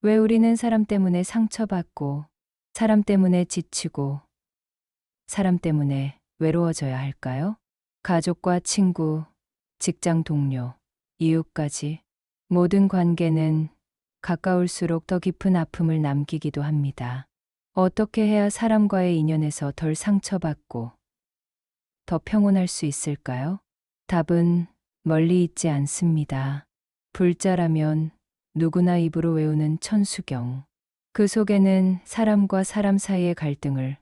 왜 우리는 사람 때문에 상처받고, 사람 때문에 지치고, 사람 때문에 외로워져야 할까요? 가족과 친구, 직장 동료, 이웃까지 모든 관계는 가까울수록 더 깊은 아픔을 남기기도 합니다. 어떻게 해야 사람과의 인연에서 덜 상처받고 더 평온할 수 있을까요? 답은 멀리 있지 않습니다. 불자라면 누구나 입으로 외우는 천수경. 그 속에는 사람과 사람 사이의 갈등을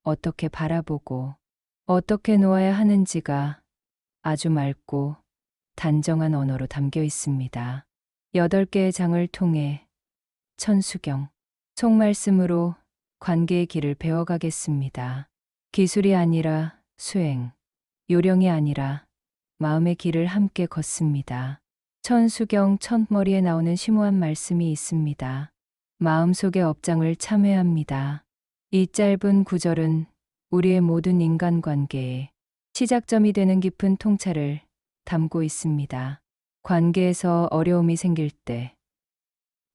어떻게 바라보고 어떻게 놓아야 하는지가 아주 맑고 단정한 언어로 담겨 있습니다. 8개의 장을 통해 천수경, 속말씀으로 관계의 길을 배워가겠습니다. 기술이 아니라 수행, 요령이 아니라 마음의 길을 함께 걷습니다. 천수경 첫머리에 나오는 심오한 말씀이 있습니다. 마음속의 업장을 참회합니다. 이 짧은 구절은 우리의 모든 인간관계에 시작점이 되는 깊은 통찰을 담고 있습니다. 관계에서 어려움이 생길 때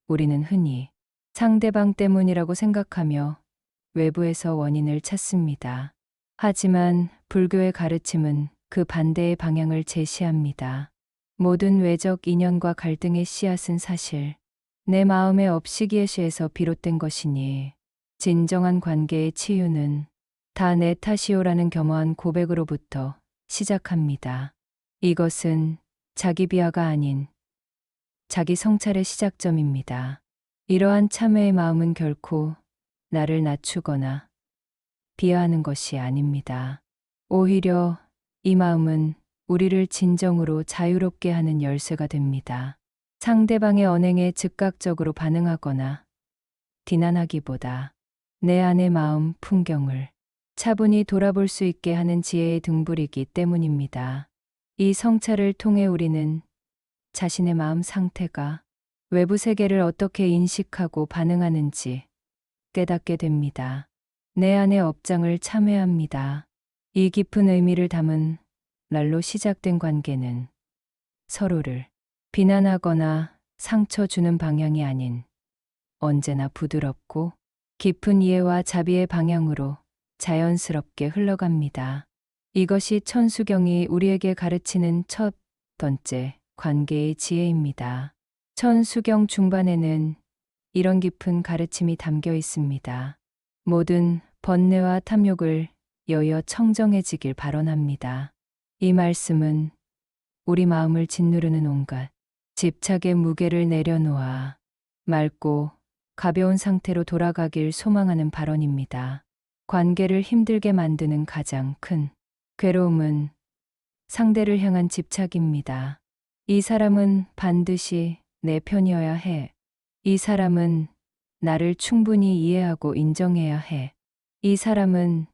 우리는 흔히 상대방 때문이라고 생각하며 외부에서 원인을 찾습니다. 하지만 불교의 가르침은 그 반대의 방향을 제시합니다. 모든 외적 인연과 갈등의 씨앗은 사실 내 마음의 업시기에시에서 비롯된 것이니 진정한 관계의 치유는 다 내 탓이오라는 겸허한 고백으로부터 시작합니다. 이것은 자기 비하가 아닌 자기 성찰의 시작점입니다. 이러한 참회의 마음은 결코 나를 낮추거나 비하하는 것이 아닙니다. 오히려 이 마음은 우리를 진정으로 자유롭게 하는 열쇠가 됩니다. 상대방의 언행에 즉각적으로 반응하거나 비난하기보다 내 안의 마음 풍경을 차분히 돌아볼 수 있게 하는 지혜의 등불이기 때문입니다. 이 성찰을 통해 우리는 자신의 마음 상태가 외부 세계를 어떻게 인식하고 반응하는지 깨닫게 됩니다. 내 안의 업장을 참회합니다. 이 깊은 의미를 담은 날로 시작된 관계는 서로를 비난하거나 상처 주는 방향이 아닌 언제나 부드럽고 깊은 이해와 자비의 방향으로 자연스럽게 흘러갑니다. 이것이 천수경이 우리에게 가르치는 첫 번째 관계의 지혜입니다. 천수경 중반에는 이런 깊은 가르침이 담겨 있습니다. 모든 번뇌와 탐욕을 여여 청정해지길 발언합니다. 이 말씀은 우리 마음을 짓누르는 온갖 집착의 무게를 내려놓아 맑고 가벼운 상태로 돌아가길 소망하는 발언입니다. 관계를 힘들게 만드는 가장 큰 괴로움은 상대를 향한 집착입니다. 이 사람은 반드시 내 편이어야 해. 이 사람은 나를 충분히 이해하고 인정해야 해. 이 사람은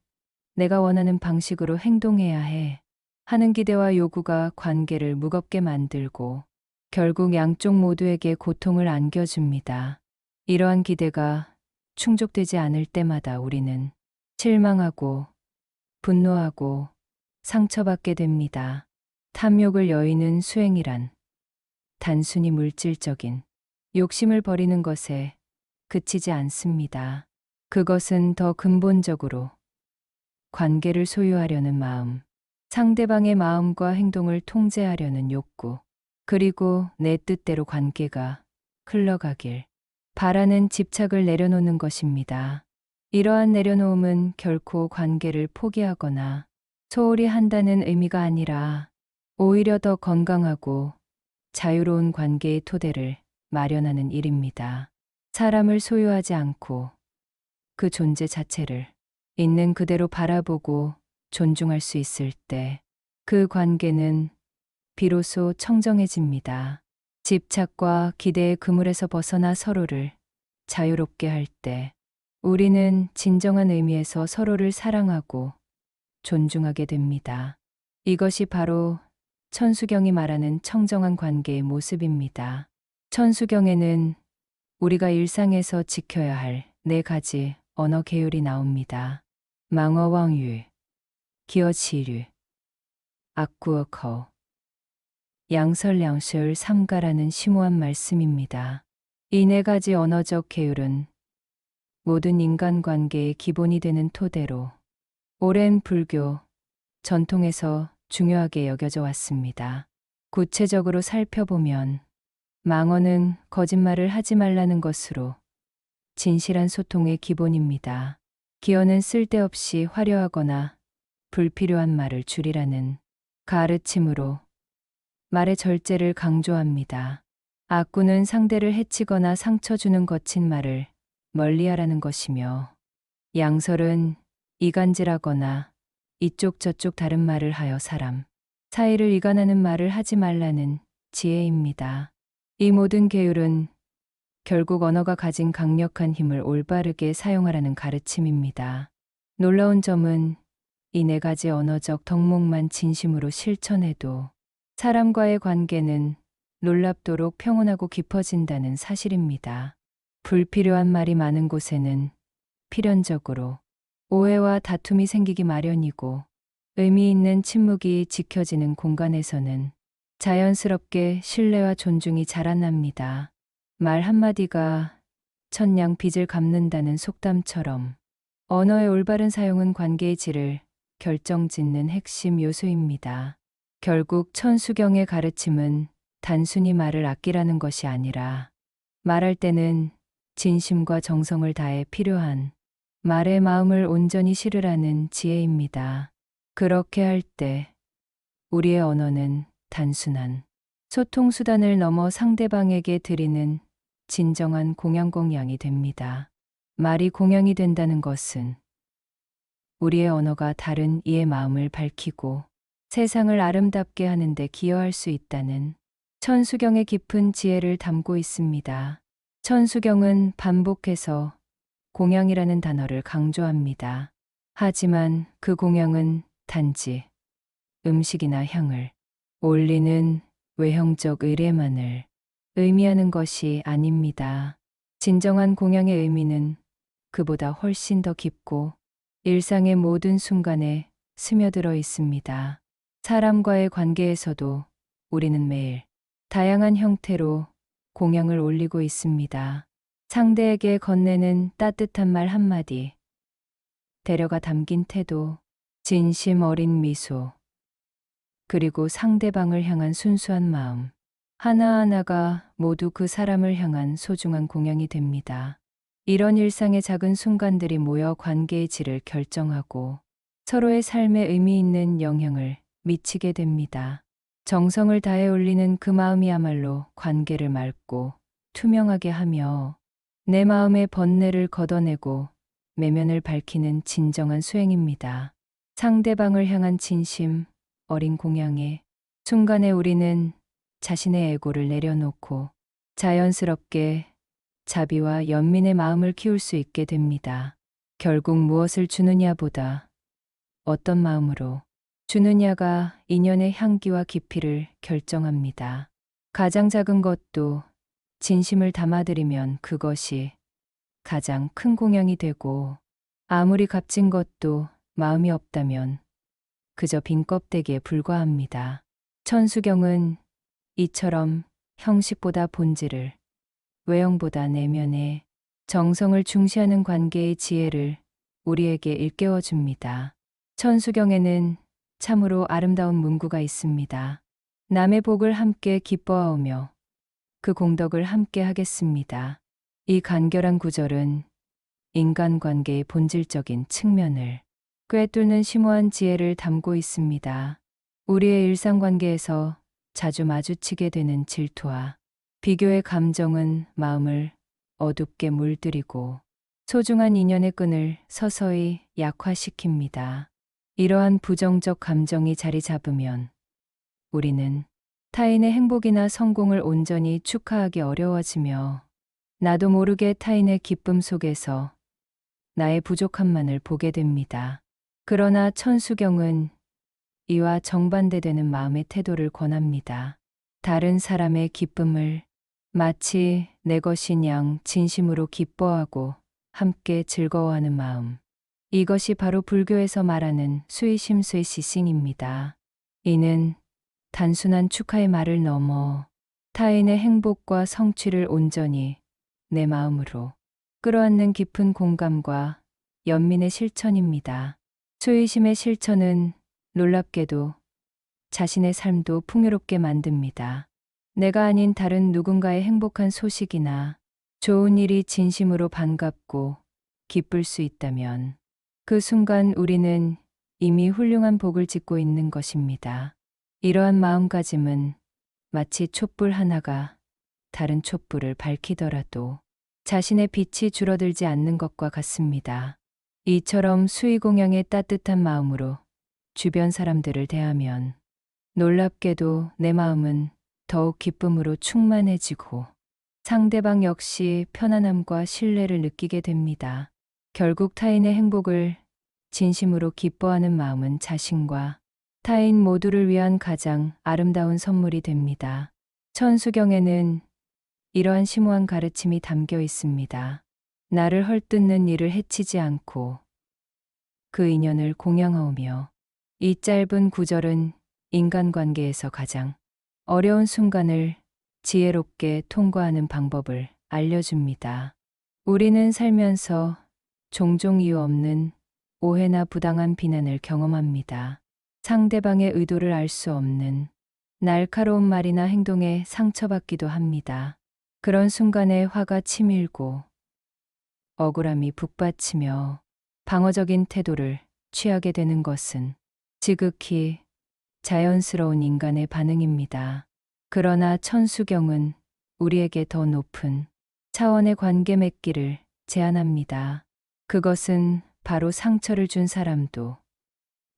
내가 원하는 방식으로 행동해야 해. 하는 기대와 요구가 관계를 무겁게 만들고 결국 양쪽 모두에게 고통을 안겨줍니다. 이러한 기대가 충족되지 않을 때마다 우리는 실망하고 분노하고 상처받게 됩니다. 탐욕을 여의는 수행이란 단순히 물질적인 욕심을 버리는 것에 그치지 않습니다. 그것은 더 근본적으로 관계를 소유하려는 마음, 상대방의 마음과 행동을 통제하려는 욕구, 그리고 내 뜻대로 관계가 흘러가길 바라는 집착을 내려놓는 것입니다. 이러한 내려놓음은 결코 관계를 포기하거나 소홀히 한다는 의미가 아니라 오히려 더 건강하고 자유로운 관계의 토대를 마련하는 일입니다. 사람을 소유하지 않고 그 존재 자체를 있는 그대로 바라보고 존중할 수 있을 때 그 관계는 비로소 청정해집니다. 집착과 기대의 그물에서 벗어나 서로를 자유롭게 할 때 우리는 진정한 의미에서 서로를 사랑하고 존중하게 됩니다. 이것이 바로 천수경이 말하는 청정한 관계의 모습입니다. 천수경에는 우리가 일상에서 지켜야 할 4가지 언어 계율이 나옵니다. 망어왕유, 기어치류, 악구어커, 양설양설 삼가라는 심오한 말씀입니다. 이 네 가지 언어적 계율은 모든 인간관계의 기본이 되는 토대로 오랜 불교 전통에서 중요하게 여겨져 왔습니다. 구체적으로 살펴보면 망언은 거짓말을 하지 말라는 것으로 진실한 소통의 기본입니다. 기어는 쓸데없이 화려하거나 불필요한 말을 줄이라는 가르침으로 말의 절제를 강조합니다. 악구는 상대를 해치거나 상처 주는 거친 말을 멀리하라는 것이며, 양설은 이간질하거나 이쪽 저쪽 다른 말을 하여 사람 사이를 이간하는 말을 하지 말라는 지혜입니다. 이 모든 계율은 결국 언어가 가진 강력한 힘을 올바르게 사용하라는 가르침입니다. 놀라운 점은 이 네 가지 언어적 덕목만 진심으로 실천해도 사람과의 관계는 놀랍도록 평온하고 깊어진다는 사실입니다. 불필요한 말이 많은 곳에는 필연적으로 오해와 다툼이 생기기 마련이고, 의미 있는 침묵이 지켜지는 공간에서는 자연스럽게 신뢰와 존중이 자라납니다. 말 한마디가 천냥 빚을 갚는다는 속담처럼 언어의 올바른 사용은 관계의 질을 결정짓는 핵심 요소입니다. 결국 천수경의 가르침은 단순히 말을 아끼라는 것이 아니라, 말할 때는 진심과 정성을 다해 필요한 말의 마음을 온전히 실으라는 지혜입니다. 그렇게 할 때 우리의 언어는 단순한 소통수단을 넘어 상대방에게 드리는 진정한 공양이 됩니다. 말이 공양이 된다는 것은 우리의 언어가 다른 이의 마음을 밝히고 세상을 아름답게 하는 데 기여할 수 있다는 천수경의 깊은 지혜를 담고 있습니다. 천수경은 반복해서 공양이라는 단어를 강조합니다. 하지만 그 공양은 단지 음식이나 향을 올리는 외형적 의례만을 의미하는 것이 아닙니다. 진정한 공양의 의미는 그보다 훨씬 더 깊고 일상의 모든 순간에 스며들어 있습니다. 사람과의 관계에서도 우리는 매일 다양한 형태로 공양을 올리고 있습니다. 상대에게 건네는 따뜻한 말 한마디, 배려가 담긴 태도, 진심 어린 미소, 그리고 상대방을 향한 순수한 마음, 하나하나가 모두 그 사람을 향한 소중한 공양이 됩니다. 이런 일상의 작은 순간들이 모여 관계의 질을 결정하고 서로의 삶에 의미 있는 영향을 미치게 됩니다. 정성을 다해 올리는 그 마음이야말로 관계를 맑고 투명하게 하며 내 마음의 번뇌를 걷어내고 내면을 밝히는 진정한 수행입니다. 상대방을 향한 진심 어린 공양의 순간에 우리는 자신의 에고를 내려놓고 자연스럽게 자비와 연민의 마음을 키울 수 있게 됩니다. 결국 무엇을 주느냐보다 어떤 마음으로 주느냐가 인연의 향기와 깊이를 결정합니다. 가장 작은 것도 진심을 담아드리면 그것이 가장 큰 공양이 되고, 아무리 값진 것도 마음이 없다면 그저 빈 껍데기에 불과합니다. 천수경은 이처럼 형식보다 본질을, 외형보다 내면의 정성을 중시하는 관계의 지혜를 우리에게 일깨워 줍니다. 천수경에는 참으로 아름다운 문구가 있습니다. 남의 복을 함께 기뻐하오며 그 공덕을 함께 하겠습니다. 이 간결한 구절은 인간관계의 본질적인 측면을 꿰뚫는 심오한 지혜를 담고 있습니다. 우리의 일상관계에서 자주 마주치게 되는 질투와 비교의 감정은 마음을 어둡게 물들이고 소중한 인연의 끈을 서서히 약화시킵니다. 이러한 부정적 감정이 자리 잡으면 우리는 타인의 행복이나 성공을 온전히 축하하기 어려워지며, 나도 모르게 타인의 기쁨 속에서 나의 부족함만을 보게 됩니다. 그러나 천수경은 이와 정반대되는 마음의 태도를 권합니다. 다른 사람의 기쁨을 마치 내 것인 양 진심으로 기뻐하고 함께 즐거워하는 마음. 이것이 바로 불교에서 말하는 수이심수이시싱입니다. 이는 단순한 축하의 말을 넘어 타인의 행복과 성취를 온전히 내 마음으로 끌어안는 깊은 공감과 연민의 실천입니다. 수의심의 실천은 놀랍게도 자신의 삶도 풍요롭게 만듭니다. 내가 아닌 다른 누군가의 행복한 소식이나 좋은 일이 진심으로 반갑고 기쁠 수 있다면 그 순간 우리는 이미 훌륭한 복을 짓고 있는 것입니다. 이러한 마음가짐은 마치 촛불 하나가 다른 촛불을 밝히더라도 자신의 빛이 줄어들지 않는 것과 같습니다. 이처럼 수의공양의 따뜻한 마음으로 주변 사람들을 대하면 놀랍게도 내 마음은 더욱 기쁨으로 충만해지고 상대방 역시 편안함과 신뢰를 느끼게 됩니다. 결국 타인의 행복을 진심으로 기뻐하는 마음은 자신과 타인 모두를 위한 가장 아름다운 선물이 됩니다. 천수경에는 이러한 심오한 가르침이 담겨 있습니다. 나를 헐뜯는 일을 해치지 않고 그 인연을 공양하오며. 이 짧은 구절은 인간관계에서 가장 어려운 순간을 지혜롭게 통과하는 방법을 알려줍니다. 우리는 살면서 종종 이유 없는 오해나 부당한 비난을 경험합니다. 상대방의 의도를 알 수 없는 날카로운 말이나 행동에 상처받기도 합니다. 그런 순간에 화가 치밀고 억울함이 북받치며 방어적인 태도를 취하게 되는 것은 지극히 자연스러운 인간의 반응입니다. 그러나 천수경은 우리에게 더 높은 차원의 관계 맺기를 제안합니다. 그것은 바로 상처를 준 사람도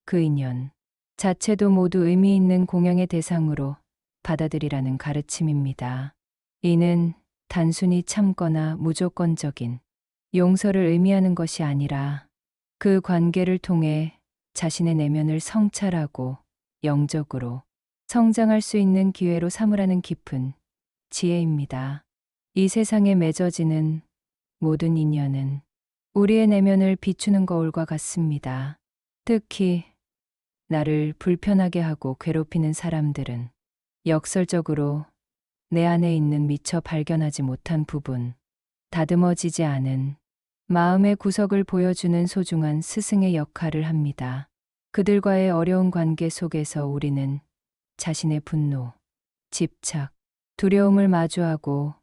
그 인연 자체도 모두 의미 있는 공양의 대상으로 받아들이라는 가르침입니다. 이는 단순히 참거나 무조건적인 용서를 의미하는 것이 아니라 그 관계를 통해 자신의 내면을 성찰하고 영적으로 성장할 수 있는 기회로 삼으라는 깊은 지혜입니다. 이 세상에 맺어지는 모든 인연은 우리의 내면을 비추는 거울과 같습니다. 특히 나를 불편하게 하고 괴롭히는 사람들은 역설적으로 내 안에 있는 미처 발견하지 못한 부분, 다듬어지지 않은 마음의 구석을 보여주는 소중한 스승의 역할을 합니다. 그들과의 어려운 관계 속에서 우리는 자신의 분노, 집착, 두려움을 마주하고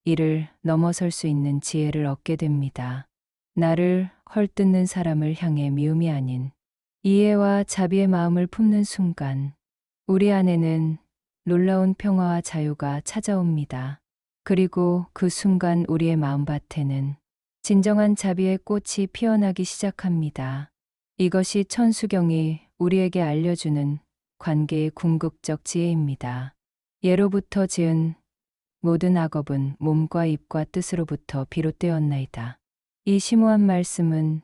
이를 넘어설 수 있는 지혜를 얻게 됩니다. 나를 헐뜯는 사람을 향해 미움이 아닌 이해와 자비의 마음을 품는 순간 우리 안에는 놀라운 평화와 자유가 찾아옵니다. 그리고 그 순간 우리의 마음밭에는 진정한 자비의 꽃이 피어나기 시작합니다. 이것이 천수경이 우리에게 알려주는 관계의 궁극적 지혜입니다. 예로부터 지은 모든 악업은 몸과 입과 뜻으로부터 비롯되었나이다. 이 심오한 말씀은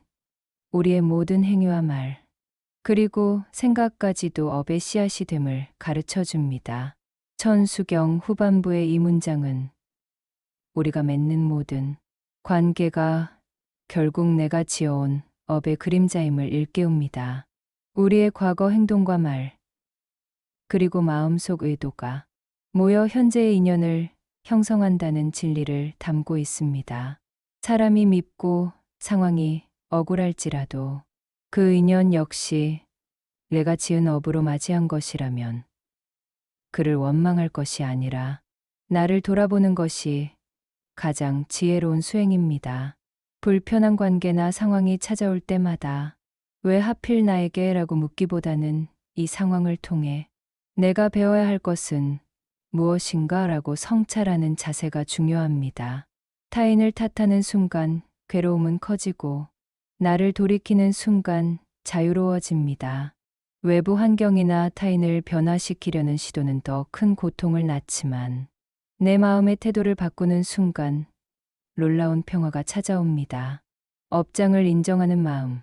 우리의 모든 행위와 말, 그리고 생각까지도 업의 씨앗이 됨을 가르쳐 줍니다. 천수경 후반부의 이 문장은 우리가 맺는 모든 관계가 결국 내가 지어온 업의 그림자임을 일깨웁니다. 우리의 과거 행동과 말, 그리고 마음속 의도가 모여 현재의 인연을 형성한다는 진리를 담고 있습니다. 사람이 밉고 상황이 억울할지라도 그 인연 역시 내가 지은 업으로 맞이한 것이라면 그를 원망할 것이 아니라 나를 돌아보는 것이 가장 지혜로운 수행입니다. 불편한 관계나 상황이 찾아올 때마다 왜 하필 나에게 라고 묻기보다는 이 상황을 통해 내가 배워야 할 것은 무엇인가 라고 성찰하는 자세가 중요합니다. 타인을 탓하는 순간 괴로움은 커지고 나를 돌이키는 순간 자유로워집니다. 외부 환경이나 타인을 변화시키려는 시도는 더 큰 고통을 낳지만 내 마음의 태도를 바꾸는 순간 놀라운 평화가 찾아옵니다. 업장을 인정하는 마음.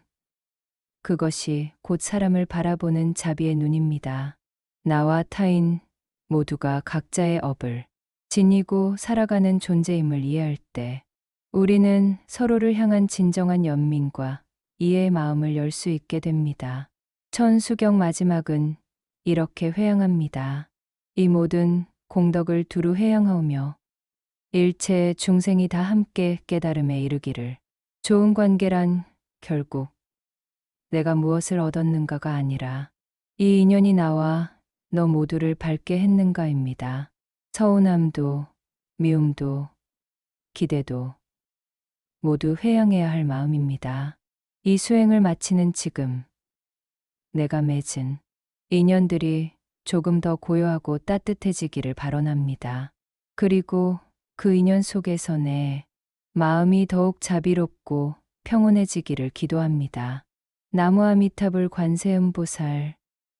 그것이 곧 사람을 바라보는 자비의 눈입니다. 나와 타인 모두가 각자의 업을 지니고 살아가는 존재임을 이해할 때 우리는 서로를 향한 진정한 연민과 이해의 마음을 열 수 있게 됩니다. 천수경 마지막은 이렇게 회양합니다. 이 모든 공덕을 두루 회양하오며 일체 중생이 다 함께 깨달음에 이르기를. 좋은 관계란 결국 내가 무엇을 얻었는가가 아니라 이 인연이 나와 너 모두를 밝게 했는가입니다. 서운함도, 미움도, 기대도 모두 회양해야 할 마음입니다. 이 수행을 마치는 지금 내가 맺은 인연들이 조금 더 고요하고 따뜻해지기를 발언합니다. 그리고 그 인연 속에서 내 마음이 더욱 자비롭고 평온해지기를 기도합니다. 나무아미타불 관세음보살